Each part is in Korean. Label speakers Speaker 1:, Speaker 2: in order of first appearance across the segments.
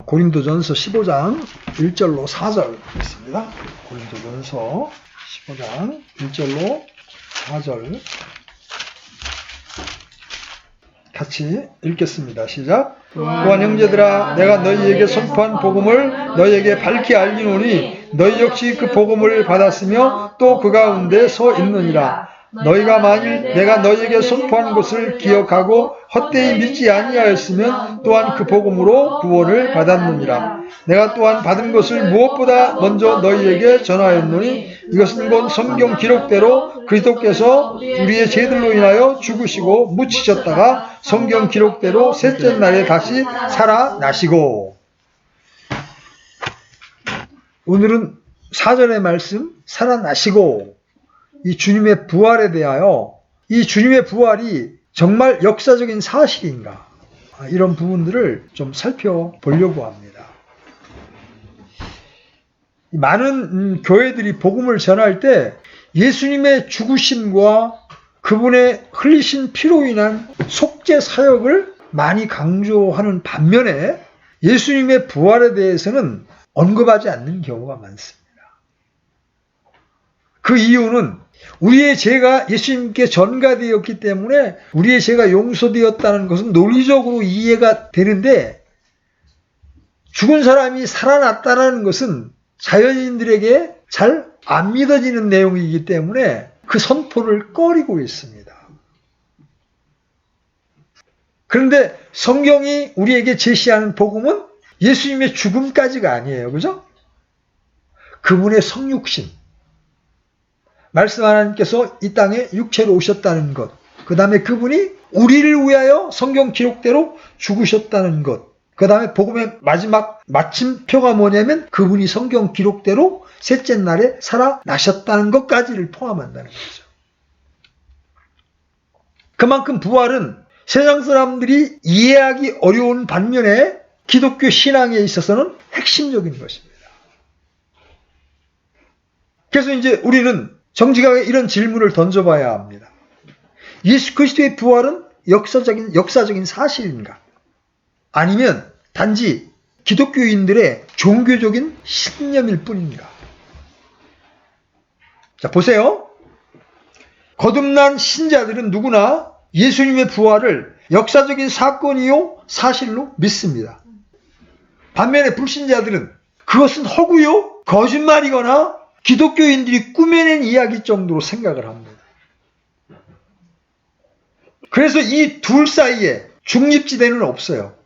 Speaker 1: 고린도전서 15장 1절로 4절 있습니다. 고린도전서 15장 1절로 4절 같이 읽겠습니다. 시작. 또한 형제들아, 내가 너희에게 선포한 복음을 너희에게 밝히 알리노니 너희 역시 그 복음을 받았으며 또 그 가운데 서 있느니라. 너희가 만일 내가 너희에게 선포한 것을 기억하고 헛되이 믿지 아니하였으면 또한 그 복음으로 구원을 받았느니라. 내가 또한 받은 것을 무엇보다 먼저 너희에게 전하였노니 이것은 곧 성경 기록대로 그리스도께서 우리의 죄들로 인하여 죽으시고 묻히셨다가 성경 기록대로 셋째 날에 다시 살아나시고. 오늘은 4절의 말씀 살아나시고, 이 주님의 부활에 대하여 이 주님의 부활이 정말 역사적인 사실인가, 이런 부분들을 좀 살펴보려고 합니다. 많은 교회들이 복음을 전할 때 예수님의 죽으심과 그분의 흘리신 피로 인한 속죄 사역을 많이 강조하는 반면에 예수님의 부활에 대해서는 언급하지 않는 경우가 많습니다. 그 이유는 우리의 죄가 예수님께 전가되었기 때문에 우리의 죄가 용서되었다는 것은 논리적으로 이해가 되는데, 죽은 사람이 살아났다는 것은 자연인들에게 잘 안 믿어지는 내용이기 때문에 그 선포를 꺼리고 있습니다. 그런데 성경이 우리에게 제시하는 복음은 예수님의 죽음까지가 아니에요. 그죠? 그분의 성육신, 말씀 하나님께서 이 땅에 육체로 오셨다는 것, 그 다음에 그분이 우리를 위하여 성경 기록대로 죽으셨다는 것, 그 다음에 복음의 마지막 마침표가 뭐냐면 그분이 성경 기록대로 셋째 날에 살아나셨다는 것까지를 포함한다는 거죠. 그만큼 부활은 세상 사람들이 이해하기 어려운 반면에 기독교 신앙에 있어서는 핵심적인 것입니다. 그래서 이제 우리는 정직하게 이런 질문을 던져봐야 합니다. 예수 그리스도의 부활은 역사적인 사실인가? 아니면 단지 기독교인들의 종교적인 신념일 뿐인가? 자, 보세요. 거듭난 신자들은 누구나 예수님의 부활을 역사적인 사건이요 사실로 믿습니다. 반면에 불신자들은 그것은 허구요 거짓말이거나 기독교인들이 꾸며낸 이야기 정도로 생각을 합니다. 그래서 이 둘 사이에 중립지대는 없어요.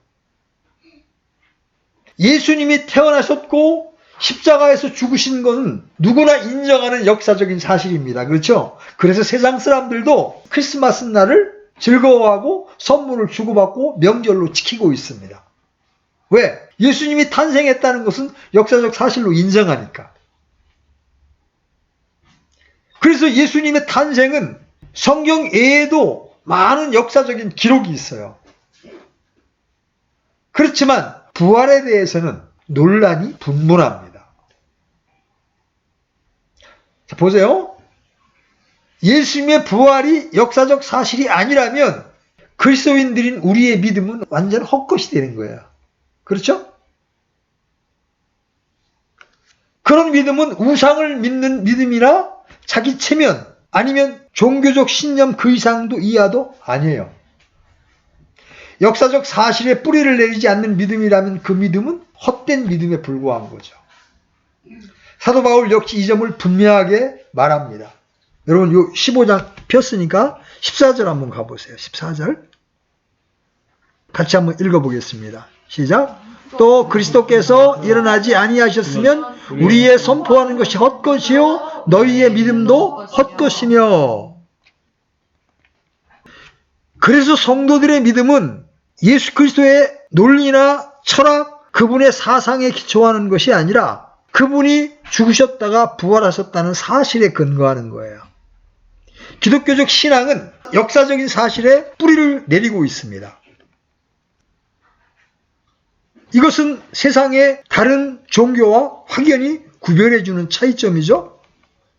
Speaker 1: 예수님이 태어나셨고 십자가에서 죽으신 것은 누구나 인정하는 역사적인 사실입니다. 그렇죠? 그래서 세상 사람들도 크리스마스 날을 즐거워하고 선물을 주고받고 명절로 지키고 있습니다. 왜? 예수님이 탄생했다는 것은 역사적 사실로 인정하니까. 그래서 예수님의 탄생은 성경 외에도 많은 역사적인 기록이 있어요. 그렇지만 부활에 대해서는 논란이 분분합니다. 자, 보세요. 예수님의 부활이 역사적 사실이 아니라면 그리스도인들인 우리의 믿음은 완전 헛것이 되는 거예요. 그렇죠? 그런 믿음은 우상을 믿는 믿음이나 자기 체면 아니면 종교적 신념 그 이상도 이하도 아니에요. 역사적 사실에 뿌리를 내리지 않는 믿음이라면 그 믿음은 헛된 믿음에 불과한 거죠. 사도 바울 역시 이 점을 분명하게 말합니다. 여러분 요 15장 폈으니까 14절 한번 가보세요. 14절 같이 한번 읽어보겠습니다. 시작. 또 그리스도께서 일어나지 아니하셨으면 우리의 선포하는 것이 헛것이요 너희의 믿음도 헛것이며. 그래서 성도들의 믿음은 예수 그리스도의 논리나 철학, 그분의 사상에 기초하는 것이 아니라 그분이 죽으셨다가 부활하셨다는 사실에 근거하는 거예요. 기독교적 신앙은 역사적인 사실에 뿌리를 내리고 있습니다. 이것은 세상의 다른 종교와 확연히 구별해주는 차이점이죠.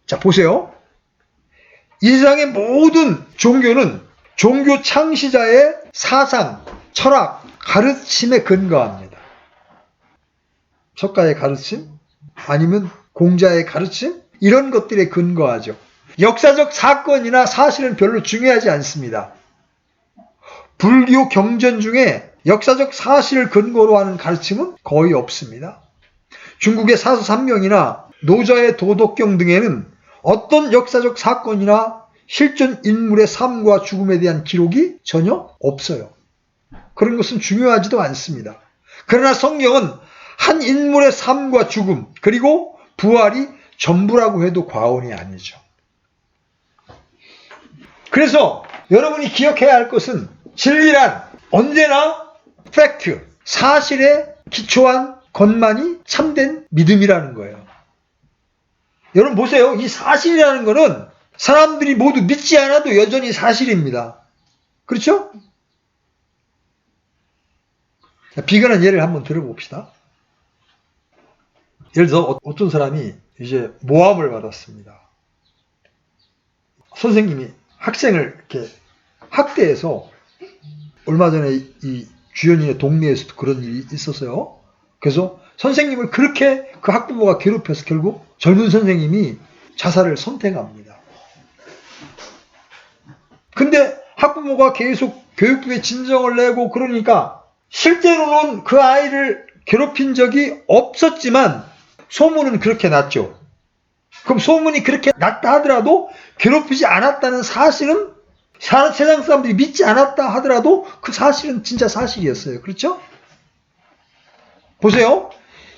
Speaker 1: 자, 보세요. 이 세상의 모든 종교는 종교 창시자의 사상, 철학, 가르침에 근거합니다. 석가의 가르침, 아니면 공자의 가르침, 이런 것들에 근거하죠. 역사적 사건이나 사실은 별로 중요하지 않습니다. 불교 경전 중에 역사적 사실을 근거로 하는 가르침은 거의 없습니다. 중국의 사서산명이나 노자의 도덕경 등에는 어떤 역사적 사건이나 실존 인물의 삶과 죽음에 대한 기록이 전혀 없어요. 그런 것은 중요하지도 않습니다. 그러나 성경은 한 인물의 삶과 죽음, 그리고 부활이 전부라고 해도 과언이 아니죠. 그래서 여러분이 기억해야 할 것은 진리란 언제나 팩트, 사실에 기초한 것만이 참된 믿음이라는 거예요. 여러분 보세요. 이 사실이라는 거는 사람들이 모두 믿지 않아도 여전히 사실입니다. 그렇죠? 비근한 예를 한번 들어봅시다. 예를 들어 어떤 사람이 이제 모함을 받았습니다. 선생님이 학생을 이렇게 학대해서 얼마 전에 이 주연이의 동네에서도 그런 일이 있었어요. 그래서 선생님을 그렇게 그 학부모가 괴롭혀서 결국 젊은 선생님이 자살을 선택합니다. 근데 학부모가 계속 교육부에 진정을 내고 그러니까 실제로는 그 아이를 괴롭힌 적이 없었지만 소문은 그렇게 났죠. 그럼 소문이 그렇게 났다 하더라도 괴롭히지 않았다는 사실은 세상 사람들이 믿지 않았다 하더라도 그 사실은 진짜 사실이었어요. 그렇죠? 보세요.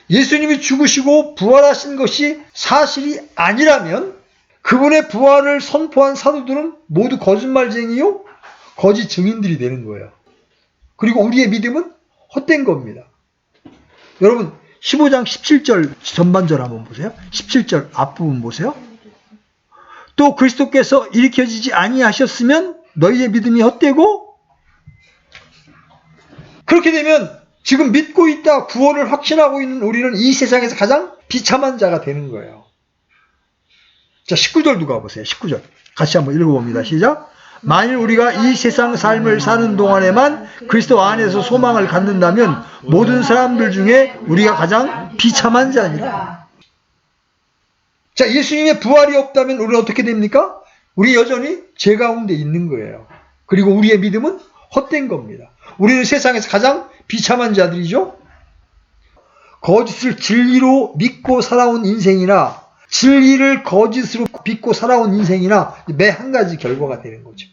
Speaker 1: 예수님이 죽으시고 부활하신 것이 사실이 아니라면 그분의 부활을 선포한 사도들은 모두 거짓말쟁이요, 거짓 증인들이 되는 거예요. 그리고 우리의 믿음은 헛된 겁니다. 여러분 15장 17절 전반절 한번 보세요. 17절 앞부분 보세요. 또 그리스도께서 일으켜지지 아니하셨으면 너희의 믿음이 헛되고, 그렇게 되면 지금 믿고 있다 구원을 확신하고 있는 우리는 이 세상에서 가장 비참한 자가 되는 거예요. 자 19절 누가 보세요. 19절 같이 한번 읽어봅니다. 시작. 만일 우리가 이 세상 삶을 사는 동안에만 그리스도 안에서 소망을 갖는다면 모든 사람들 중에 우리가 가장 비참한 자니라. 자, 예수님의 부활이 없다면 우리는 어떻게 됩니까? 우리 여전히 죄 가운데 있는 거예요. 그리고 우리의 믿음은 헛된 겁니다. 우리는 세상에서 가장 비참한 자들이죠. 거짓을 진리로 믿고 살아온 인생이나 진리를 거짓으로 믿고 살아온 인생이나 매 한 가지 결과가 되는 거죠.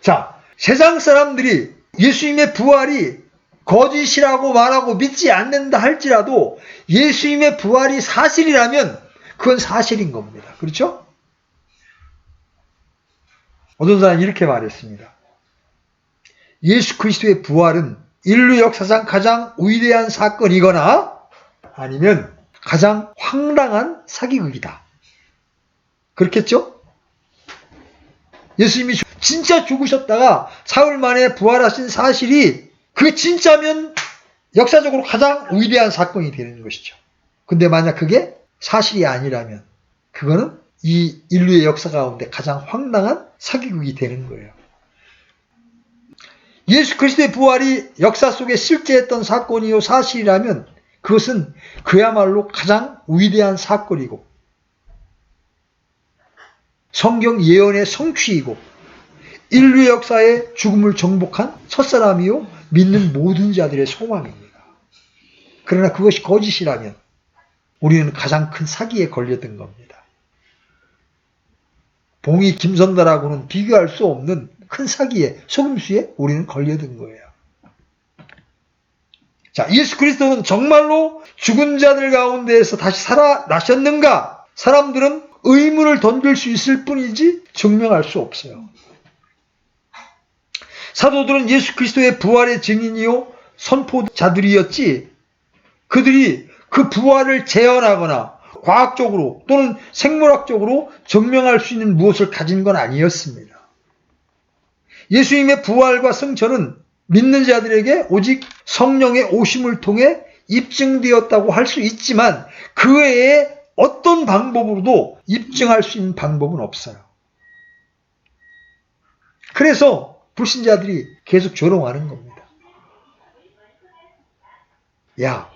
Speaker 1: 자, 세상 사람들이 예수님의 부활이 거짓이라고 말하고 믿지 않는다 할지라도 예수님의 부활이 사실이라면 그건 사실인 겁니다. 그렇죠? 어떤 사람이 이렇게 말했습니다. 예수 그리스도의 부활은 인류 역사상 가장 위대한 사건이거나 아니면 가장 황당한 사기극이다. 그렇겠죠? 예수님이 진짜 죽으셨다가 사흘 만에 부활하신 사실이 그게 진짜면 역사적으로 가장 위대한 사건이 되는 것이죠. 근데 만약 그게 사실이 아니라면 그거는 이 인류의 역사 가운데 가장 황당한 사기극이 되는 거예요. 예수 그리스도의 부활이 역사 속에 실제했던 사건이요 사실이라면 그것은 그야말로 가장 위대한 사건이고 성경 예언의 성취이고 인류 역사의 죽음을 정복한 첫사람이요 믿는 모든 자들의 소망입니다. 그러나 그것이 거짓이라면 우리는 가장 큰 사기에 걸려든 겁니다. 봉이 김선달하고는 비교할 수 없는 큰 사기에 속임수에 우리는 걸려든 거예요. 자, 예수 그리스도는 정말로 죽은 자들 가운데에서 다시 살아나셨는가? 사람들은 의문을 던질 수 있을 뿐이지 증명할 수 없어요. 사도들은 예수 그리스도의 부활의 증인이요 선포자들이었지 그들이 그 부활을 재현하거나 과학적으로 또는 생물학적으로 증명할 수 있는 무엇을 가진 건 아니었습니다. 예수님의 부활과 승천은 믿는 자들에게 오직 성령의 오심을 통해 입증되었다고 할 수 있지만 그 외에 어떤 방법으로도 입증할 수 있는 방법은 없어요. 그래서 불신자들이 계속 조롱하는 겁니다. 야,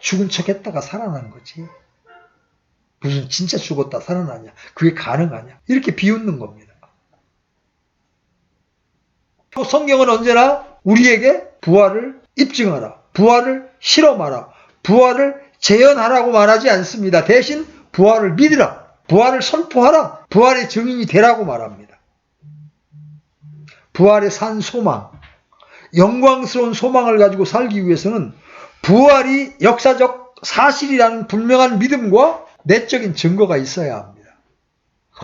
Speaker 1: 죽은 척 했다가 살아난 거지. 무슨 진짜 죽었다 살아나냐. 그게 가능하냐. 이렇게 비웃는 겁니다. 또 성경은 언제나 우리에게 부활을 입증하라. 부활을 실험하라. 부활을 재현하라고 말하지 않습니다. 대신 부활을 믿으라. 부활을 선포하라. 부활의 증인이 되라고 말합니다. 부활의 산 소망, 영광스러운 소망을 가지고 살기 위해서는 부활이 역사적 사실이라는 분명한 믿음과 내적인 증거가 있어야 합니다.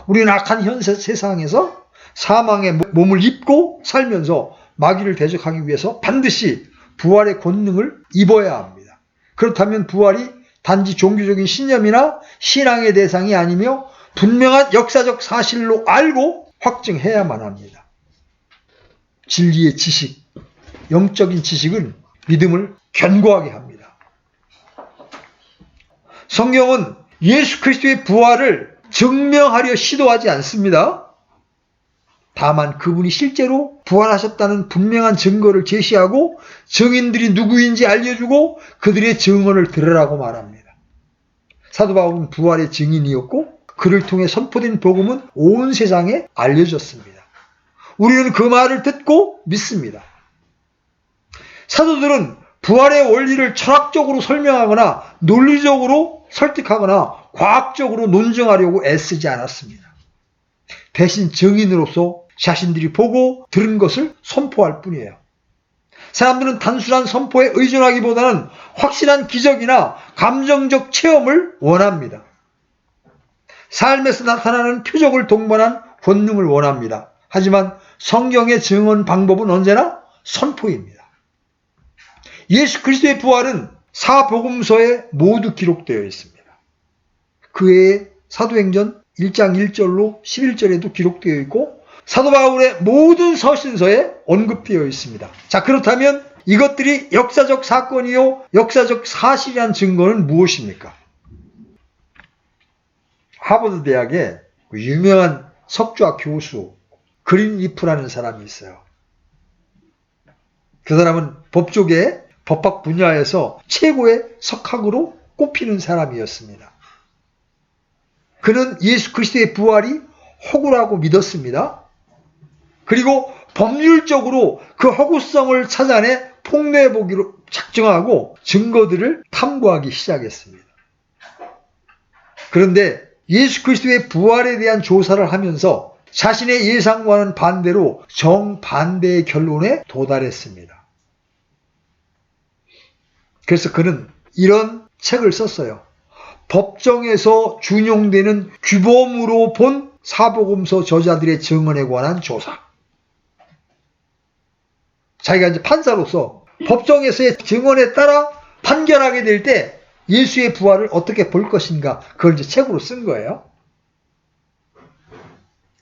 Speaker 1: 우리는 악한 현 세상에서 사망의 몸을 입고 살면서 마귀를 대적하기 위해서 반드시 부활의 권능을 입어야 합니다. 그렇다면 부활이 단지 종교적인 신념이나 신앙의 대상이 아니며 분명한 역사적 사실로 알고 확증해야만 합니다. 진리의 지식, 영적인 지식은 믿음을 견고하게 합니다. 성경은 예수 그리스도의 부활을 증명하려 시도하지 않습니다. 다만 그분이 실제로 부활하셨다는 분명한 증거를 제시하고 증인들이 누구인지 알려주고 그들의 증언을 들으라고 말합니다. 사도 바울은 부활의 증인이었고 그를 통해 선포된 복음은 온 세상에 알려졌습니다. 우리는 그 말을 듣고 믿습니다. 사도들은 부활의 원리를 철학적으로 설명하거나 논리적으로 설득하거나 과학적으로 논증하려고 애쓰지 않았습니다. 대신 증인으로서 자신들이 보고 들은 것을 선포할 뿐이에요. 사람들은 단순한 선포에 의존하기보다는 확실한 기적이나 감정적 체험을 원합니다. 삶에서 나타나는 표적을 동반한 권능을 원합니다. 하지만 성경의 증언 방법은 언제나 선포입니다. 예수 그리스도의 부활은 사복음서에 모두 기록되어 있습니다. 그 외에 사도행전 1장 1절로 11절에도 기록되어 있고 사도 바울의 모든 서신서에 언급되어 있습니다. 자, 그렇다면 이것들이 역사적 사건이요 역사적 사실이란 증거는 무엇입니까? 하버드 대학의 유명한 석좌 교수 그린리프라는 사람이 있어요. 그 사람은 법조계 법학 분야에서 최고의 석학으로 꼽히는 사람이었습니다. 그는 예수 그리스도의 부활이 허구라고 믿었습니다. 그리고 법률적으로 그 허구성을 찾아내 폭로해보기로 작정하고 증거들을 탐구하기 시작했습니다. 그런데 예수 그리스도의 부활에 대한 조사를 하면서 자신의 예상과는 반대로 정반대의 결론에 도달했습니다. 그래서 그는 이런 책을 썼어요. 법정에서 준용되는 규범으로 본 사복음서 저자들의 증언에 관한 조사. 자기가 이제 판사로서 법정에서의 증언에 따라 판결하게 될 때 예수의 부활을 어떻게 볼 것인가, 그걸 이제 책으로 쓴 거예요.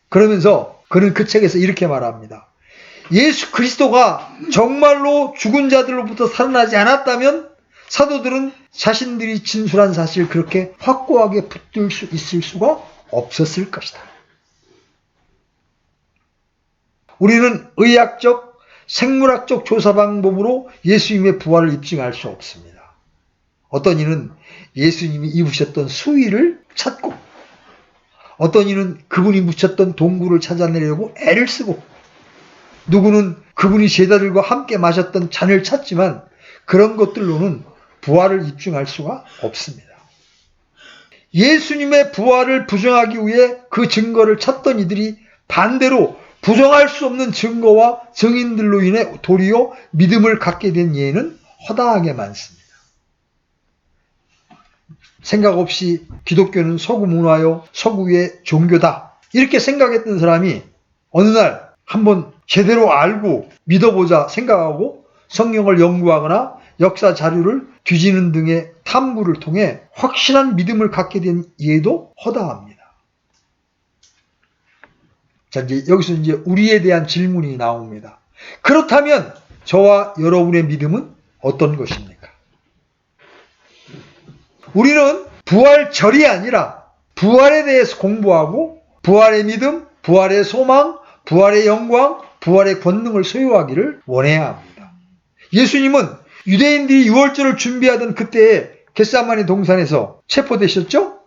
Speaker 1: 그러면서 그는 그 책에서 이렇게 말합니다. 예수 그리스도가 정말로 죽은 자들로부터 살아나지 않았다면 사도들은 자신들이 진술한 사실을 그렇게 확고하게 붙들 수 있을 수가 없었을 것이다. 우리는 의학적, 생물학적 조사 방법으로 예수님의 부활을 입증할 수 없습니다. 어떤 이는 예수님이 입으셨던 수의를 찾고, 어떤 이는 그분이 묻혔던 동굴을 찾아내려고 애를 쓰고, 누구는 그분이 제자들과 함께 마셨던 잔을 찾지만 그런 것들로는 부활을 입증할 수가 없습니다. 예수님의 부활을 부정하기 위해 그 증거를 찾던 이들이 반대로 부정할 수 없는 증거와 증인들로 인해 도리어 믿음을 갖게 된 예는 허다하게 많습니다. 생각 없이 기독교는 서구 문화요, 서구의 종교다, 이렇게 생각했던 사람이 어느 날 한번 제대로 알고 믿어보자 생각하고 성경을 연구하거나 역사 자료를 뒤지는 등의 탐구를 통해 확실한 믿음을 갖게 된 예도 허다합니다. 자, 이제 여기서 이제 우리에 대한 질문이 나옵니다. 그렇다면 저와 여러분의 믿음은 어떤 것입니까? 우리는 부활절이 아니라 부활에 대해서 공부하고 부활의 믿음, 부활의 소망, 부활의 영광, 부활의 권능을 소유하기를 원해야 합니다. 예수님은 유대인들이 유월절을 준비하던 그때에 겟세마네 동산에서 체포되셨죠?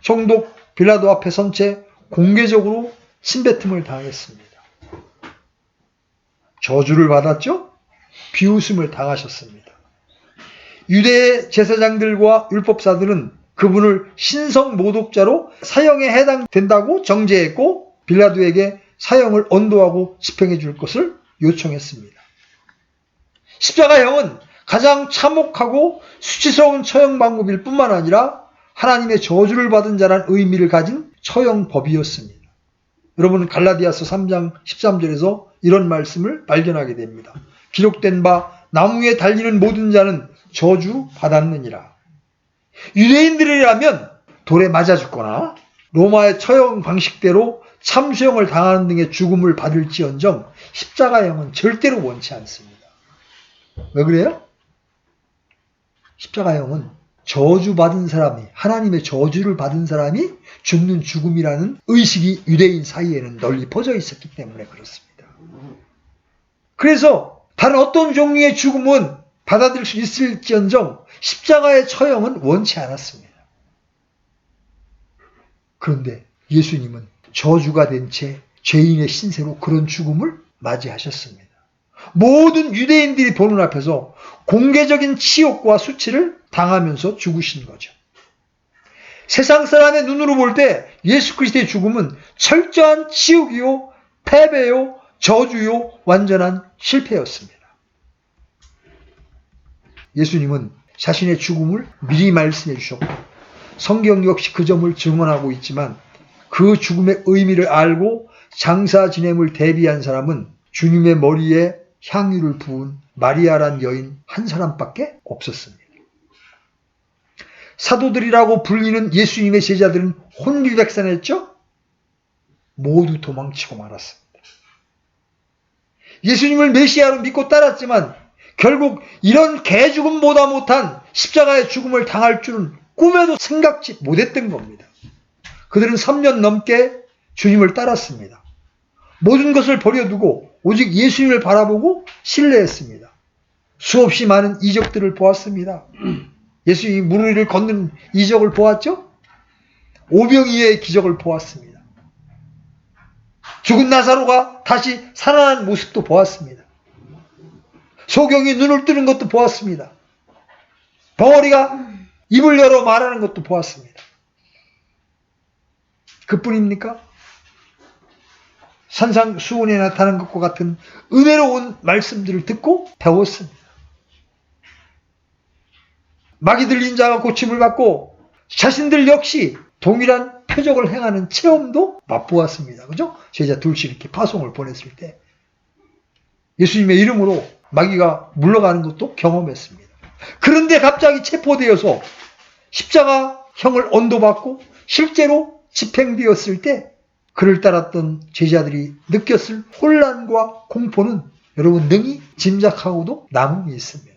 Speaker 1: 총독 빌라도 앞에 선 채 공개적으로 침뱉음을 당했습니다. 저주를 받았죠? 비웃음을 당하셨습니다. 유대 제사장들과 율법사들은 그분을 신성 모독자로 사형에 해당된다고 정죄했고 빌라도에게 사형을 언도하고 집행해 줄 것을 요청했습니다. 십자가형은 가장 참혹하고 수치스러운 처형 방법일 뿐만 아니라 하나님의 저주를 받은 자란 의미를 가진 처형법이었습니다. 여러분 갈라디아서 3장 13절에서 이런 말씀을 발견하게 됩니다. 기록된 바 나무에 달리는 모든 자는 저주 받았느니라. 유대인들이라면 돌에 맞아 죽거나 로마의 처형 방식대로 참수형을 당하는 등의 죽음을 받을지언정 십자가형은 절대로 원치 않습니다. 왜 그래요? 십자가형은 저주받은 사람이, 하나님의 저주를 받은 사람이 죽는 죽음이라는 의식이 유대인 사이에는 널리 퍼져 있었기 때문에 그렇습니다. 그래서 다른 어떤 종류의 죽음은 받아들일 수 있을지언정 십자가의 처형은 원치 않았습니다. 그런데 예수님은 저주가 된 채 죄인의 신세로 그런 죽음을 맞이하셨습니다. 모든 유대인들이 보는 앞에서 공개적인 치욕과 수치를 당하면서 죽으신 거죠. 세상 사람의 눈으로 볼 때 예수 그리스도의 죽음은 철저한 치욕이요, 패배요, 저주요, 완전한 실패였습니다. 예수님은 자신의 죽음을 미리 말씀해 주셨고 성경 역시 그 점을 증언하고 있지만 그 죽음의 의미를 알고 장사 지냄을 대비한 사람은 주님의 머리에 향유를 부은 마리아란 여인 한 사람밖에 없었습니다. 사도들이라고 불리는 예수님의 제자들은 혼비백산했죠? 모두 도망치고 말았습니다. 예수님을 메시아로 믿고 따랐지만 결국 이런 개죽음보다 못한 십자가의 죽음을 당할 줄은 꿈에도 생각지 못했던 겁니다. 그들은 3년 넘게 주님을 따랐습니다. 모든 것을 버려두고 오직 예수님을 바라보고 신뢰했습니다. 수없이 많은 이적들을 보았습니다. 예수님이 물 위를 걷는 이적을 보았죠? 오병이어의 기적을 보았습니다. 죽은 나사로가 다시 살아난 모습도 보았습니다. 소경이 눈을 뜨는 것도 보았습니다. 벙어리가 입을 열어 말하는 것도 보았습니다. 그뿐입니까? 산상수훈에 나타난 것과 같은 은혜로운 말씀들을 듣고 배웠습니다. 마귀 들린 자가 고침을 받고 자신들 역시 동일한 표적을 행하는 체험도 맛보았습니다. 그죠? 제자 둘씩 이렇게 파송을 보냈을 때 예수님의 이름으로 마귀가 물러가는 것도 경험했습니다. 그런데 갑자기 체포되어서 십자가형을 언도받고 실제로 집행되었을 때 그를 따랐던 제자들이 느꼈을 혼란과 공포는 여러분 능히 짐작하고도 남음이 있습니다.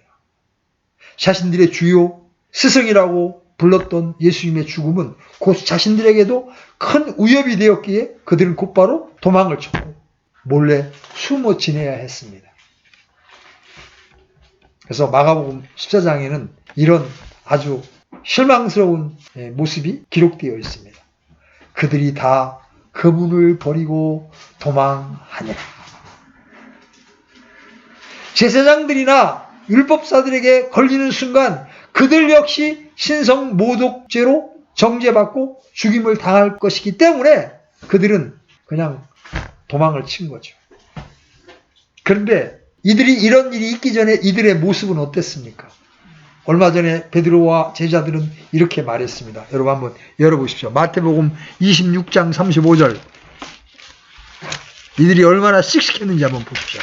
Speaker 1: 자신들의 주요 스승이라고 불렀던 예수님의 죽음은 곧 자신들에게도 큰 위협이 되었기에 그들은 곧바로 도망을 쳤고 몰래 숨어 지내야 했습니다. 그래서 마가복음 14장에는 이런 아주 실망스러운 모습이 기록되어 있습니다. 그들이 다 그분을 버리고 도망하니라. 제사장들이나 율법사들에게 걸리는 순간 그들 역시 신성 모독죄로 정죄받고 죽임을 당할 것이기 때문에 그들은 그냥 도망을 친 거죠. 그런데 이들이 이런 일이 있기 전에 이들의 모습은 어땠습니까? 얼마 전에 베드로와 제자들은 이렇게 말했습니다. 여러분 한번 열어보십시오. 마태복음 26장 35절. 이들이 얼마나 씩씩했는지 한번 보십시오.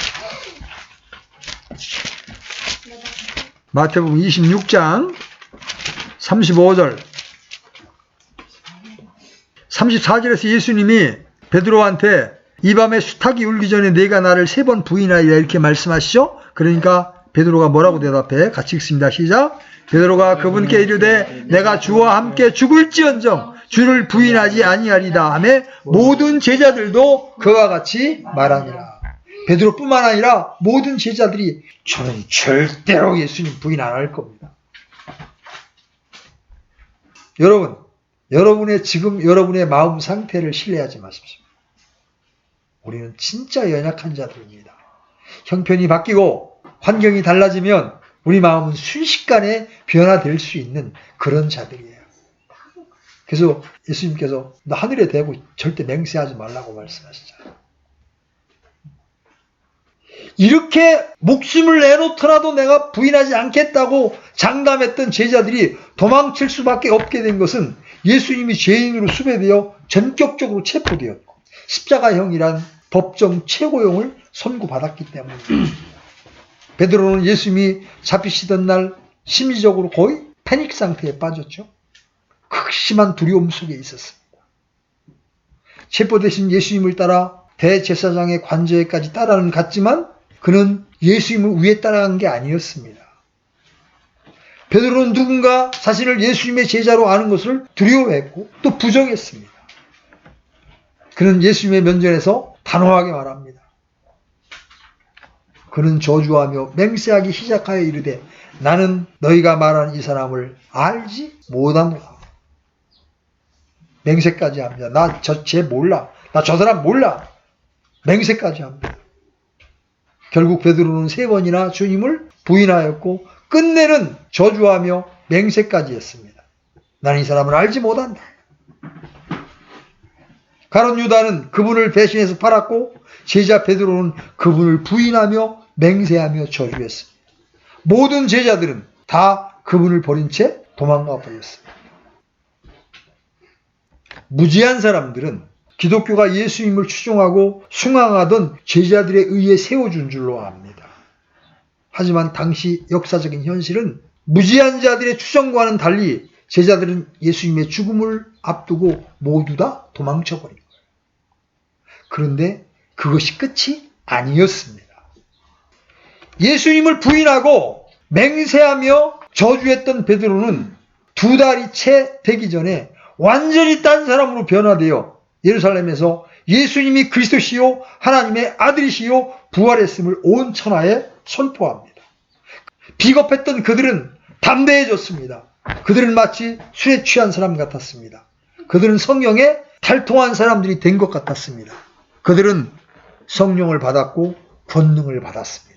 Speaker 1: 마태복음 26장 35절. 34절에서 예수님이 베드로한테 이 밤에 수탉이 울기 전에 내가 나를 3번 부인하리라 이렇게 말씀하시죠. 그러니까 베드로가 뭐라고 대답해? 같이 읽습니다. 시작. 베드로가 그분께 이르되 내가 주와 함께 죽을지언정 주를 부인하지 아니하리다 하며 모든 제자들도 그와 같이 말하니라. 베드로뿐만 아니라 모든 제자들이 저는 절대로 예수님 부인 안 할 겁니다. 여러분, 여러분의 마음 상태를 신뢰하지 마십시오. 우리는 진짜 연약한 자들입니다. 형편이 바뀌고 환경이 달라지면 우리 마음은 순식간에 변화될 수 있는 그런 자들이에요. 그래서 예수님께서 너 하늘에 대고 절대 맹세하지 말라고 말씀하시잖아요. 이렇게 목숨을 내놓더라도 내가 부인하지 않겠다고 장담했던 제자들이 도망칠 수밖에 없게 된 것은 예수님이 죄인으로 수배되어 전격적으로 체포되었고 십자가형이란 법정 최고형을 선고받았기 때문입니다. 베드로는 예수님이 잡히시던 날 심리적으로 거의 패닉 상태에 빠졌죠. 극심한 두려움 속에 있었습니다. 체포되신 예수님을 따라 대제사장의 관저에까지 따라는 갔지만 그는 예수님을 위해 따라간 게 아니었습니다. 베드로는 누군가 자신을 예수님의 제자로 아는 것을 두려워했고 또 부정했습니다. 그는 예수님의 면전에서 단호하게 말합니다. 그는 저주하며 맹세하기 시작하여 이르되 나는 너희가 말하는 이 사람을 알지 못하노라. 맹세까지 합니다. 나 쟤 몰라. 나 저 사람 몰라. 맹세까지 합니다. 결국 베드로는 3번이나 주님을 부인하였고 끝내는 저주하며 맹세까지 했습니다. 나는 이 사람을 알지 못한다. 가룟 유다는 그분을 배신해서 팔았고 제자 베드로는 그분을 부인하며 맹세하며 저주했습니다. 모든 제자들은 다 그분을 버린 채 도망가 버렸습니다. 무지한 사람들은 기독교가 예수님을 추종하고 숭앙하던 제자들에 의해 세워준 줄로 압니다. 하지만 당시 역사적인 현실은 무지한 자들의 추정과는 달리 제자들은 예수님의 죽음을 앞두고 모두 다 도망쳐버린 거예요. 그런데 그것이 끝이 아니었습니다. 예수님을 부인하고 맹세하며 저주했던 베드로는 2달이 채 되기 전에 완전히 딴 사람으로 변화되어 예루살렘에서 예수님이 그리스도시요 하나님의 아들이시요 부활했음을 온 천하에 선포합니다. 비겁했던 그들은 담대해졌습니다. 그들은 마치 술에 취한 사람 같았습니다. 그들은 성령에 탈통한 사람들이 된 것 같았습니다. 그들은 성령을 받았고 권능을 받았습니다.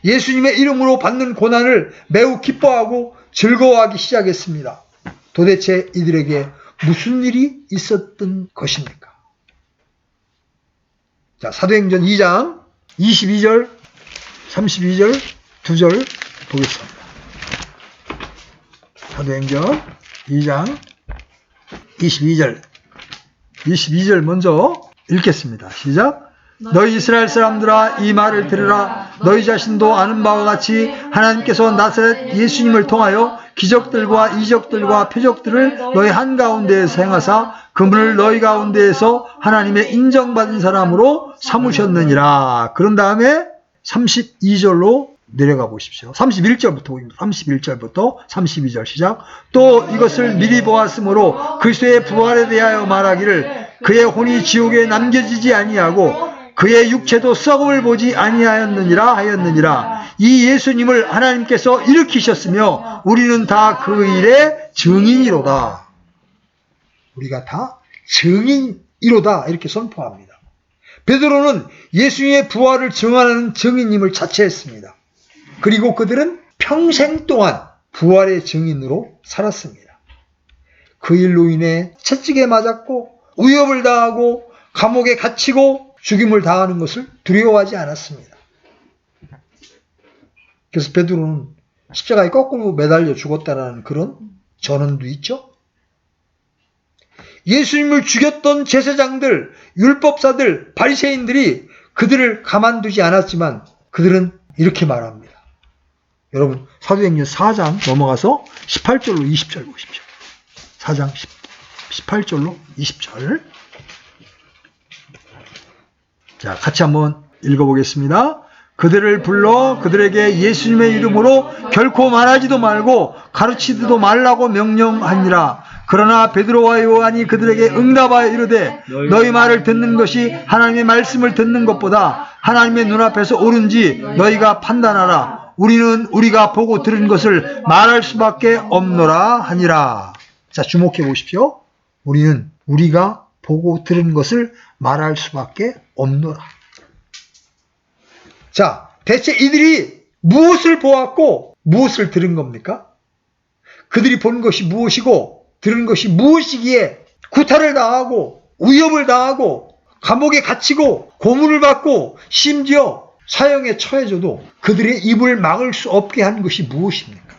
Speaker 1: 예수님의 이름으로 받는 고난을 매우 기뻐하고 즐거워하기 시작했습니다. 도대체 이들에게 무슨 일이 있었던 것입니까? 자, 사도행전 2장 22절, 32절, 2절 보겠습니다. 사도행전 2장 22절 먼저 읽겠습니다. 시작. 너희 이스라엘 사람들아 이 말을 들으라. 너희 자신도 아는 바와 같이 하나님께서 나사렛 예수님을 통하여 기적들과 이적들과 표적들을 너희 한가운데에서 행하사 그분을 너희 가운데에서 하나님의 인정받은 사람으로 삼으셨느니라. 그런 다음에 32절로 내려가 보십시오. 31절부터 보입니다. 31절부터 32절 시작. 또 이것을 미리 보았으므로 그리스도의 부활에 대하여 말하기를 그의 혼이 지옥에 남겨지지 아니하고 그의 육체도 썩음을 보지 아니하였느니라 하였느니라. 이 예수님을 하나님께서 일으키셨으며 우리는 다 그 일의 증인이로다. 우리가 다 증인이로다 이렇게 선포합니다. 베드로는 예수님의 부활을 증언하는 증인임을 자체했습니다. 그리고 그들은 평생 동안 부활의 증인으로 살았습니다. 그 일로 인해 채찍에 맞았고 위협을 당하고 감옥에 갇히고 죽임을 당하는 것을 두려워하지 않았습니다. 그래서 베드로는 십자가에 거꾸로 매달려 죽었다는 그런 전언도 있죠. 예수님을 죽였던 제사장들, 율법사들, 바리새인들이 그들을 가만두지 않았지만 그들은 이렇게 말합니다. 여러분 사도행전 4장 넘어가서 18절로 20절 보십시오. 4장 18절로 20절. 자, 같이 한번 읽어보겠습니다. 그들을 불러 그들에게 예수님의 이름으로 결코 말하지도 말고 가르치지도 말라고 명령하니라. 그러나 베드로와 요한이 그들에게 응답하여 이르되 너희 말을 듣는 것이 하나님의 말씀을 듣는 것보다 하나님의 눈앞에서 옳은지 너희가 판단하라. 우리는 우리가 보고 들은 것을 말할 수밖에 없노라 하니라. 자, 주목해 보십시오. 우리는 우리가 보고 들은 것을 말할 수밖에 없노라. 자, 대체 이들이 무엇을 보았고 무엇을 들은 겁니까? 그들이 본 것이 무엇이고 들은 것이 무엇이기에 구타를 당하고 위협을 당하고 감옥에 갇히고 고문을 받고 심지어 사형에 처해져도 그들의 입을 막을 수 없게 한 것이 무엇입니까?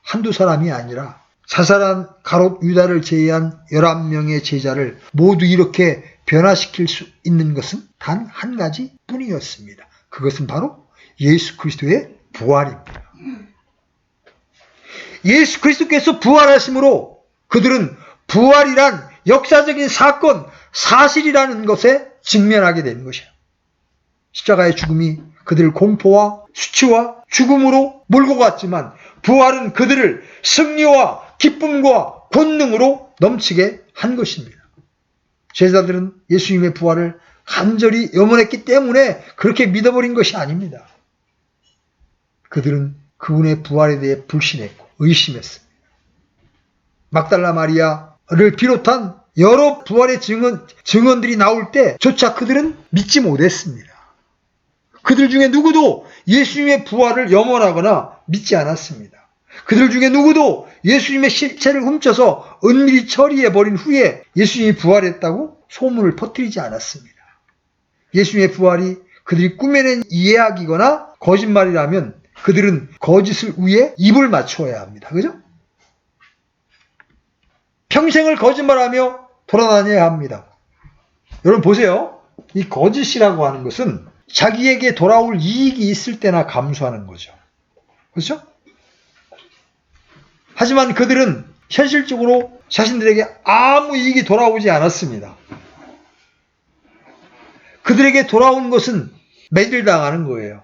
Speaker 1: 한두 사람이 아니라 사살한 가롯 유다를 제외한 11명의 제자를 모두 이렇게 변화시킬 수 있는 것은 단 한 가지 뿐이었습니다. 그것은 바로 예수 그리스도의 부활입니다. 예수 그리스도께서 부활하심으로 그들은 부활이란 역사적인 사건, 사실이라는 것에 직면하게 되는 것이에요. 십자가의 죽음이 그들을 공포와 수치와 죽음으로 몰고 갔지만 부활은 그들을 승리와 기쁨과 권능으로 넘치게 한 것입니다. 제자들은 예수님의 부활을 간절히 염원했기 때문에 그렇게 믿어버린 것이 아닙니다. 그들은 그분의 부활에 대해 불신했고 의심했습니다. 막달라 마리아를 비롯한 여러 부활의 증언들이 나올 때조차 그들은 믿지 못했습니다. 그들 중에 누구도 예수님의 부활을 염원하거나 믿지 않았습니다. 그들 중에 누구도 예수님의 시체를 훔쳐서 은밀히 처리해버린 후에 예수님이 부활했다고 소문을 퍼뜨리지 않았습니다. 예수님의 부활이 그들이 꾸며낸 이야기거나 거짓말이라면 그들은 거짓을 위해 입을 맞추어야 합니다. 그죠? 평생을 거짓말하며 돌아다녀야 합니다. 여러분 보세요. 이 거짓이라고 하는 것은 자기에게 돌아올 이익이 있을 때나 감수하는 거죠. 그렇죠? 하지만 그들은 현실적으로 자신들에게 아무 이익이 돌아오지 않았습니다. 그들에게 돌아온 것은 매질당하는 거예요.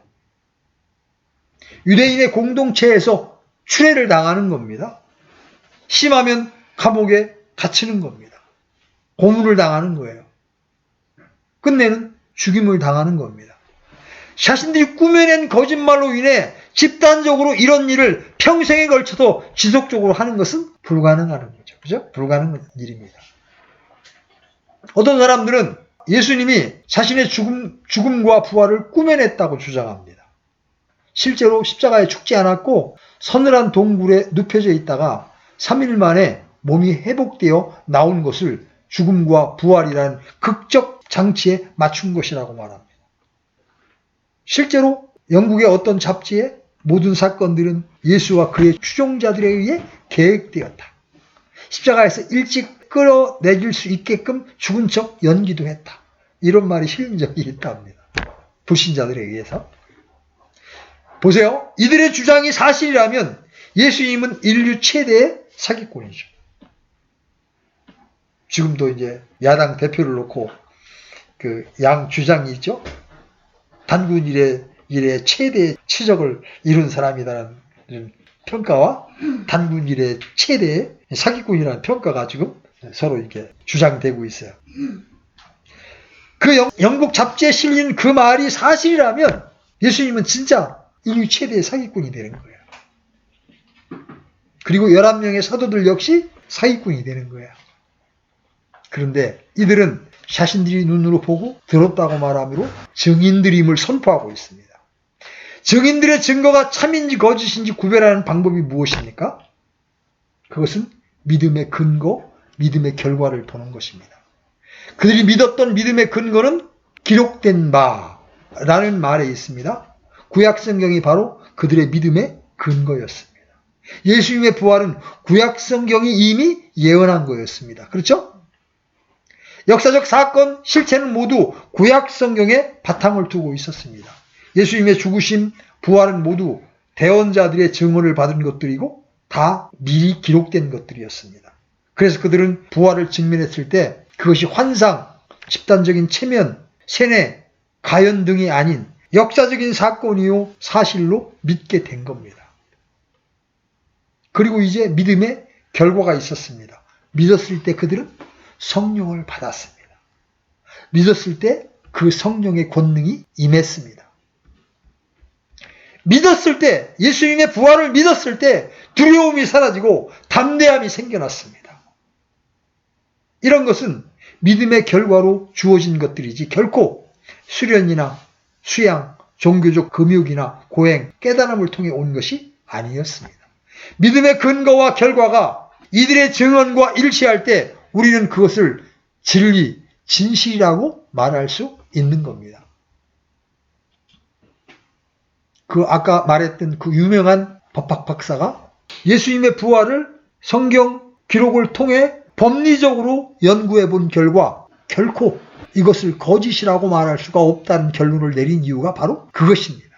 Speaker 1: 유대인의 공동체에서 추례를 당하는 겁니다. 심하면 감옥에 갇히는 겁니다. 고문을 당하는 거예요. 끝내는 죽임을 당하는 겁니다. 자신들이 꾸며낸 거짓말로 인해 집단적으로 이런 일을 평생에 걸쳐서 지속적으로 하는 것은 불가능한 거죠. 그죠? 불가능한 일입니다. 어떤 사람들은 예수님이 자신의 죽음과 부활을 꾸며냈다고 주장합니다. 실제로 십자가에 죽지 않았고 서늘한 동굴에 눕혀져 있다가 3일 만에 몸이 회복되어 나온 것을 죽음과 부활이라는 극적 장치에 맞춘 것이라고 말합니다. 실제로 영국의 어떤 잡지에 모든 사건들은 예수와 그의 추종자들에 의해 계획되었다. 십자가에서 일찍 끌어내줄 수 있게끔 죽은 척 연기도 했다. 이런 말이 실린 적이 있답니다. 불신자들에 의해서. 보세요. 이들의 주장이 사실이라면 예수님은 인류 최대의 사기꾼이죠. 지금도 이제 야당 대표를 놓고 그 양 주장이 있죠. 단군 일의 최대의 치적을 이룬 사람이라는 평가와 단군 일의 최대의 사기꾼이라는 평가가 지금 서로 이렇게 주장되고 있어요. 그 영국 잡지에 실린 그 말이 사실이라면 예수님은 진짜 인류 최대의 사기꾼이 되는 거예요. 그리고 11명의 사도들 역시 사기꾼이 되는 거예요. 그런데 이들은 자신들이 눈으로 보고 들었다고 말함으로 증인들임을 선포하고 있습니다. 증인들의 증거가 참인지 거짓인지 구별하는 방법이 무엇입니까? 그것은 믿음의 근거, 믿음의 결과를 보는 것입니다. 그들이 믿었던 믿음의 근거는 기록된 바라는 말에 있습니다. 구약성경이 바로 그들의 믿음의 근거였습니다. 예수님의 부활은 구약성경이 이미 예언한 거였습니다. 그렇죠? 역사적 사건, 실체는 모두 구약성경에 바탕을 두고 있었습니다. 예수님의 죽으심, 부활은 모두 대언자들의 증언을 받은 것들이고 다 미리 기록된 것들이었습니다. 그래서 그들은 부활을 직면했을 때 그것이 환상, 집단적인 체면, 세뇌, 가연 등이 아닌 역사적인 사건이요 사실로 믿게 된 겁니다. 그리고 이제 믿음의 결과가 있었습니다. 믿었을 때 그들은 성령을 받았습니다. 믿었을 때 그 성령의 권능이 임했습니다. 믿었을 때, 예수님의 부활을 믿었을 때 두려움이 사라지고 담대함이 생겨났습니다. 이런 것은 믿음의 결과로 주어진 것들이지 결코 수련이나 수양, 종교적 금욕이나 고행, 깨달음을 통해 온 것이 아니었습니다. 믿음의 근거와 결과가 이들의 증언과 일치할 때 우리는 그것을 진리, 진실이라고 말할 수 있는 겁니다. 그 아까 말했던 그 유명한 법학 박사가 예수님의 부활을 성경 기록을 통해 법리적으로 연구해 본 결과 결코 이것을 거짓이라고 말할 수가 없다는 결론을 내린 이유가 바로 그것입니다.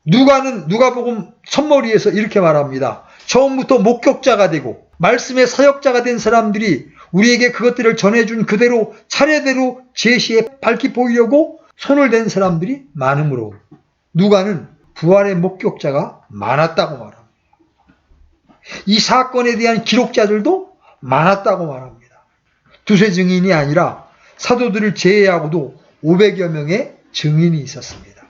Speaker 1: 누가는 누가복음 첫머리에서 이렇게 말합니다. 처음부터 목격자가 되고 말씀의 사역자가 된 사람들이 우리에게 그것들을 전해준 그대로 차례대로 제시해 밝히 보이려고 손을 댄 사람들이 많으므로 누가는 부활의 목격자가 많았다고 말합니다. 이 사건에 대한 기록자들도 많았다고 말합니다. 두세 증인이 아니라 사도들을 제외하고도 500여 명의 증인이 있었습니다.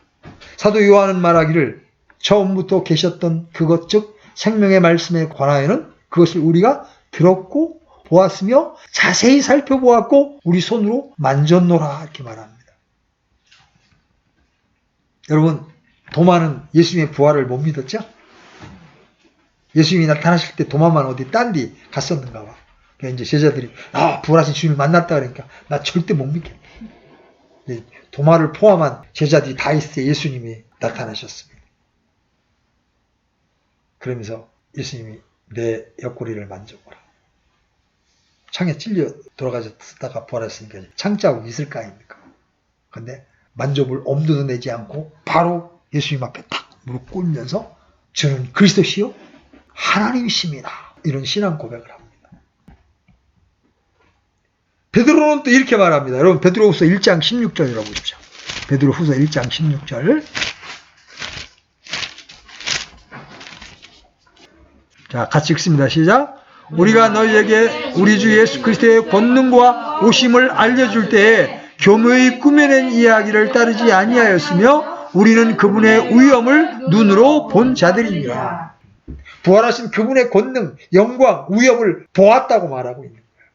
Speaker 1: 사도 요한은 말하기를 처음부터 계셨던 그것 즉 생명의 말씀에 관하여는 그것을 우리가 들었고 보았으며 자세히 살펴보았고 우리 손으로 만졌노라 이렇게 말합니다. 여러분, 도마는 예수님의 부활을 못 믿었죠? 예수님이 나타나실 때 도마만 어디 딴 데 갔었는가 봐. 그러니까 이제 제자들이 부활하신 주님을 만났다 그러니까 나 절대 못 믿겠다. 도마를 포함한 제자들이 다 있을 때 예수님이 나타나셨습니다. 그러면서 예수님이 내 옆구리를 만져보라. 창에 찔려 돌아가셨다가 부활했으니까 창자국 있을 거 아닙니까? 근데 만져볼 엄두도 내지 않고 바로 예수님 앞에 탁 무릎 꿇으면서 저는 그리스도시요 하나님이십니다. 이런 신앙 고백을 합니다. 베드로는 또 이렇게 말합니다. 여러분 베드로후서 1장 16절이라고 보십시오. 베드로후서 1장 16절. 자, 같이 읽습니다. 시작. 우리가 너희에게 우리 주 예수 그리스도의 권능과 오심을 알려줄 때에 교묘히 꾸며낸 이야기를 따르지 아니하였으며 우리는 그분의 위엄을 눈으로 본 자들이니라. 부활하신 그분의 권능, 영광, 위엄을 보았다고 말하고 있는 거예요.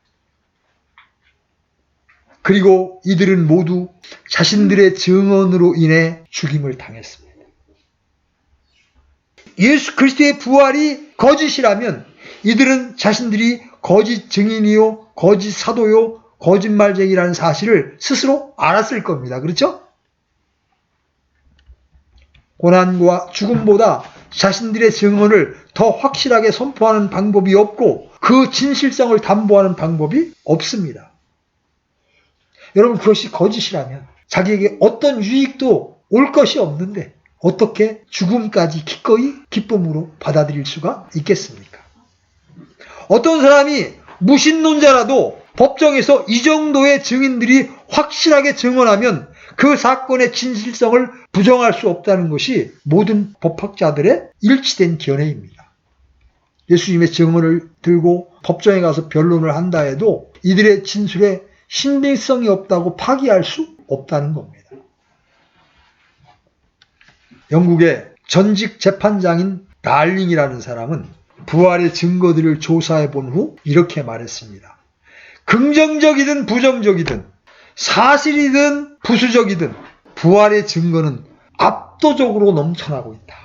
Speaker 1: 그리고 이들은 모두 자신들의 증언으로 인해 죽임을 당했습니다. 예수 그리스도의 부활이 거짓이라면 이들은 자신들이 거짓 증인이요, 거짓 사도요, 거짓말쟁이라는 사실을 스스로 알았을 겁니다. 그렇죠? 고난과 죽음보다 자신들의 증언을 더 확실하게 선포하는 방법이 없고 그 진실성을 담보하는 방법이 없습니다. 여러분 그것이 거짓이라면 자기에게 어떤 유익도 올 것이 없는데 어떻게 죽음까지 기꺼이 기쁨으로 받아들일 수가 있겠습니까? 어떤 사람이 무신론자라도 법정에서 이 정도의 증인들이 확실하게 증언하면 그 사건의 진실성을 부정할 수 없다는 것이 모든 법학자들의 일치된 견해입니다. 예수님의 증언을 들고 법정에 가서 변론을 한다 해도 이들의 진술에 신빙성이 없다고 파기할 수 없다는 겁니다. 영국의 전직 재판장인 달링이라는 사람은 부활의 증거들을 조사해 본 후 이렇게 말했습니다. 긍정적이든 부정적이든 사실이든 부수적이든 부활의 증거는 압도적으로 넘쳐나고 있다.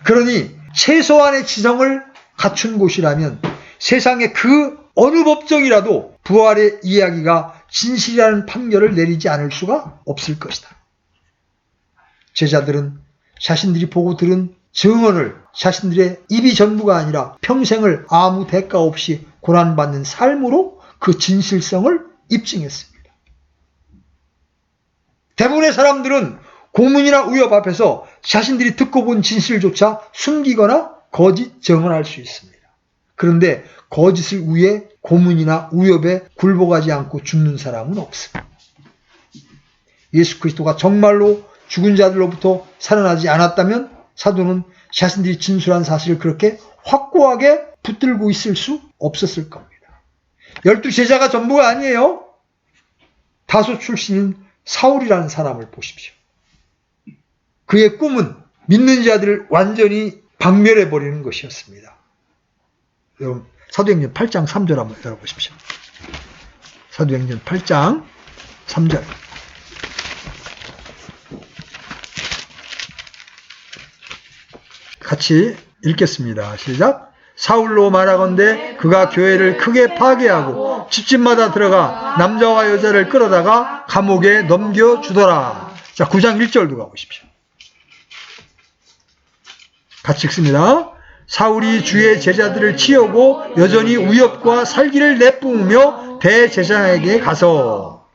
Speaker 1: 그러니 최소한의 지성을 갖춘 곳이라면 세상의 그 어느 법정이라도 부활의 이야기가 진실이라는 판결을 내리지 않을 수가 없을 것이다. 제자들은 자신들이 보고 들은 증언을 자신들의 입이 전부가 아니라 평생을 아무 대가 없이 고난받는 삶으로 그 진실성을 입증했습니다. 대부분의 사람들은 고문이나 위협 앞에서 자신들이 듣고 본 진실조차 숨기거나 거짓 증언할 수 있습니다. 그런데 거짓을 위해 고문이나 위협에 굴복하지 않고 죽는 사람은 없습니다. 예수 그리스도가 정말로 죽은 자들로부터 살아나지 않았다면 사도는 자신들이 진술한 사실을 그렇게 확고하게 붙들고 있을 수 없었을 겁니다. 12제자가 전부가 아니에요. 다소 출신인 사울이라는 사람을 보십시오. 그의 꿈은 믿는 자들을 완전히 박멸해버리는 것이었습니다. 여러분, 사도행전 8장 3절 한번 열어보십시오. 사도행전 8장 3절. 같이 읽겠습니다. 시작. 사울로 말하건대 그가 교회를 크게 파괴하고 집집마다 들어가 남자와 여자를 끌어다가 감옥에 넘겨주더라. 자, 9장 1절도 가보십시오. 같이 읽습니다. 사울이 주의 제자들을 치우고 여전히 위협과 살기를 내뿜으며 대제사장에게 가서,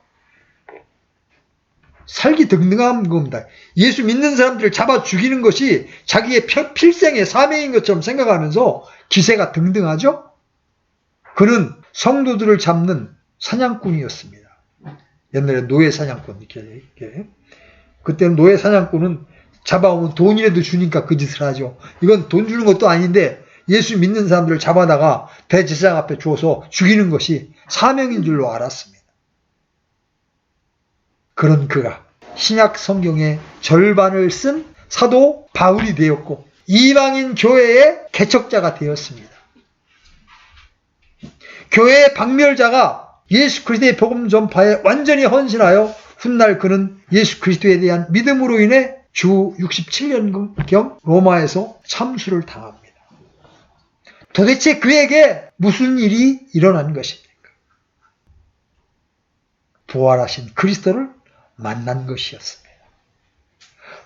Speaker 1: 살기 등등한 겁니다. 예수 믿는 사람들을 잡아 죽이는 것이 자기의 필생의 사명인 것처럼 생각하면서 기세가 등등하죠. 그는 성도들을 잡는 사냥꾼이었습니다. 옛날에 노예 사냥꾼 이렇게. 그때는 노예 사냥꾼은 잡아오면 돈이라도 주니까 그 짓을 하죠. 이건 돈 주는 것도 아닌데 예수 믿는 사람들을 잡아다가 대제사장 앞에 주어서 죽이는 것이 사명인 줄로 알았습니다. 그런 그가 신약 성경의 절반을 쓴 사도 바울이 되었고 이방인 교회의 개척자가 되었습니다. 교회의 박멸자가 예수 그리스도의 복음 전파에 완전히 헌신하여 훗날 그는 예수 그리스도에 대한 믿음으로 인해 주 67년경 로마에서 참수를 당합니다. 도대체 그에게 무슨 일이 일어난 것입니까? 부활하신 그리스도를 만난 것이었습니다.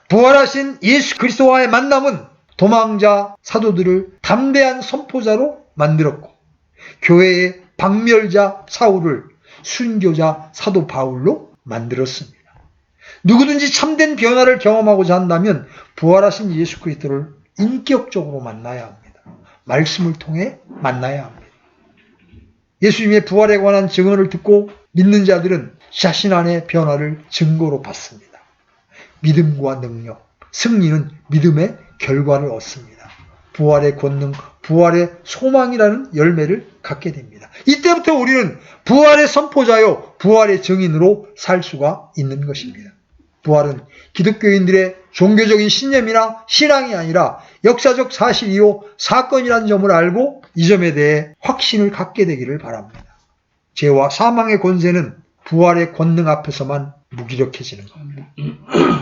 Speaker 1: 부활하신 예수 그리스도와의 만남은 도망자 사도들을 담대한 선포자로 만들었고 교회의 박멸자 사울을 순교자 사도 바울로 만들었습니다. 누구든지 참된 변화를 경험하고자 한다면 부활하신 예수 그리스도를 인격적으로 만나야 합니다. 말씀을 통해 만나야 합니다. 예수님의 부활에 관한 증언을 듣고 믿는 자들은 자신 안의 변화를 증거로 받습니다. 믿음과 능력, 승리는 믿음의 결과를 얻습니다. 부활의 권능, 부활의 소망이라는 열매를 갖게 됩니다. 이때부터 우리는 부활의 선포자요, 부활의 증인으로 살 수가 있는 것입니다. 부활은 기독교인들의 종교적인 신념이나 신앙이 아니라 역사적 사실이요 사건이라는 점을 알고 이 점에 대해 확신을 갖게 되기를 바랍니다. 죄와 사망의 권세는 부활의 권능 앞에서만 무기력해지는 겁니다.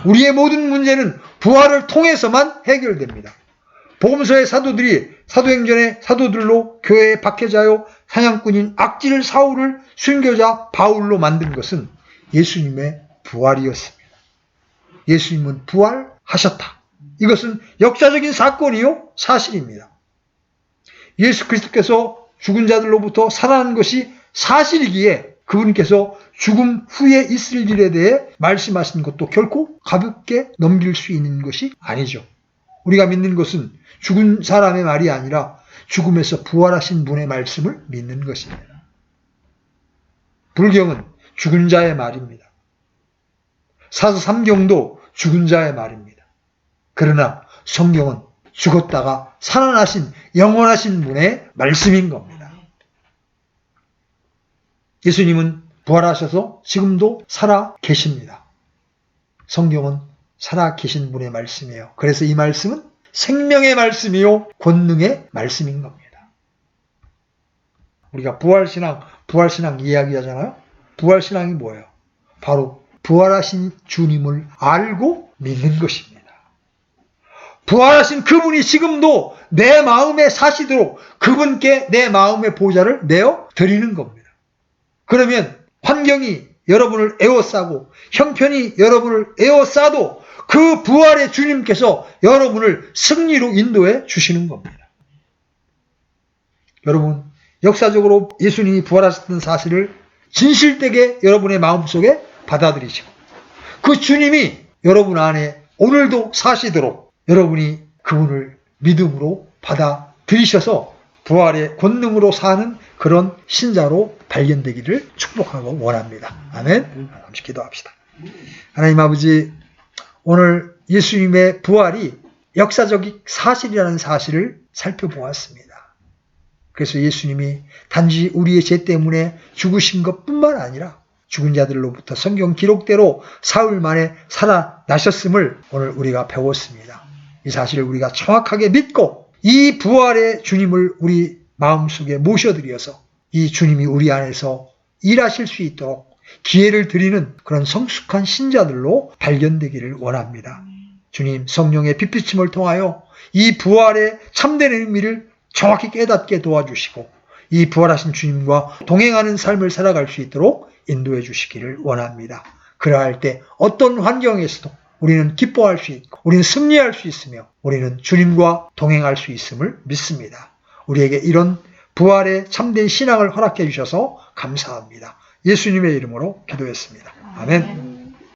Speaker 1: 우리의 모든 문제는 부활을 통해서만 해결됩니다. 복음서의 사도들이 사도행전의 사도들로 교회의 박해자요 사냥꾼인 악질 사울을 순교자 바울로 만든 것은 예수님의 부활이었습니다. 예수님은 부활하셨다. 이것은 역사적인 사건이요 사실입니다. 예수 그리스도께서 죽은 자들로부터 살아난 것이 사실이기에 그분께서 죽음 후에 있을 일에 대해 말씀하신 것도 결코 가볍게 넘길 수 있는 것이 아니죠. 우리가 믿는 것은 죽은 사람의 말이 아니라 죽음에서 부활하신 분의 말씀을 믿는 것입니다. 불경은 죽은 자의 말입니다. 사도 삼경도 죽은 자의 말입니다. 그러나 성경은 죽었다가 살아나신 영원하신 분의 말씀인 겁니다. 예수님은 부활하셔서 지금도 살아 계십니다. 성경은 살아 계신 분의 말씀이에요. 그래서 이 말씀은 생명의 말씀이요 권능의 말씀인 겁니다. 우리가 부활신앙 이야기하잖아요. 부활신앙이 뭐예요? 바로 부활하신 주님을 알고 믿는 것입니다. 부활하신 그분이 지금도 내 마음에 사시도록 그분께 내 마음의 보좌를 내어 드리는 겁니다. 그러면 환경이 여러분을 에워싸고 형편이 여러분을 에워싸도 그 부활의 주님께서 여러분을 승리로 인도해 주시는 겁니다. 여러분, 역사적으로 예수님이 부활하셨던 사실을 진실되게 여러분의 마음속에 받아들이시고 그 주님이 여러분 안에 오늘도 사시도록 여러분이 그분을 믿음으로 받아들이셔서 부활의 권능으로 사는 그런 신자로 발견되기를 축복하고 원합니다. 아멘. 잠시 기도합시다. 하나님 아버지, 오늘 예수님의 부활이 역사적 사실이라는 사실을 살펴보았습니다. 그래서 예수님이 단지 우리의 죄 때문에 죽으신 것뿐만 아니라 죽은 자들로부터 성경 기록대로 사흘 만에 살아나셨음을 오늘 우리가 배웠습니다. 이 사실을 우리가 정확하게 믿고 이 부활의 주님을 우리 마음속에 모셔드려서 이 주님이 우리 안에서 일하실 수 있도록 기회를 드리는 그런 성숙한 신자들로 발견되기를 원합니다. 주님 성령의 빛비침을 통하여 이 부활의 참된 의미를 정확히 깨닫게 도와주시고 이 부활하신 주님과 동행하는 삶을 살아갈 수 있도록 인도해 주시기를 원합니다. 그러할 때 어떤 환경에서도 우리는 기뻐할 수 있고 우리는 승리할 수 있으며 우리는 주님과 동행할 수 있음을 믿습니다. 우리에게 이런 부활의 참된 신앙을 허락해 주셔서 감사합니다. 예수님의 이름으로 기도했습니다. 아멘.